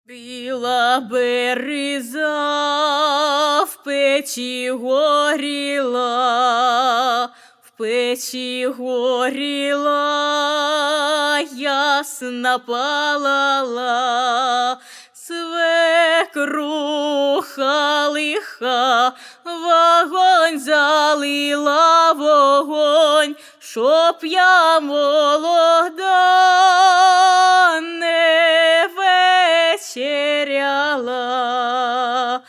Біла береза в печі горіла, в печі горіла, ясна палала, свекруха лиха, вогонь залила вогонь, щоб я молода не вечеряла,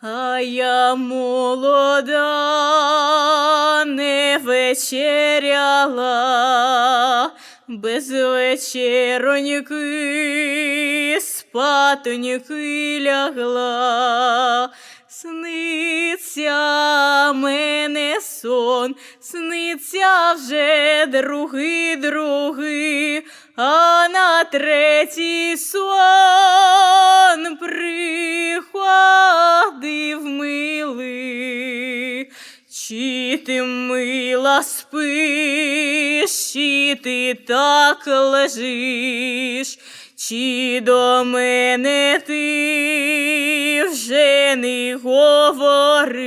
а я молода не вечеряла, без вечероньки спатоньки лягла. Сниться мене сон, сниться вже другий, а на третій сон приходив милий. Чи ти, мила, спиш, чи ти так лежиш, чи до мене ти вже не говориш?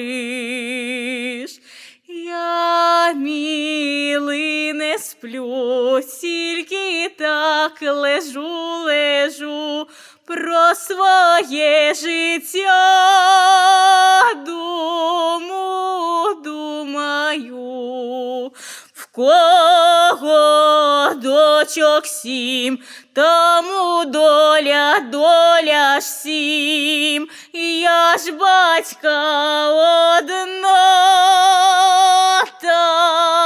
Я, милий, не сплю, тільки так лежу, про своє життя думаю. В кого дочок 7, тому доля ж 7, я ж батька одна та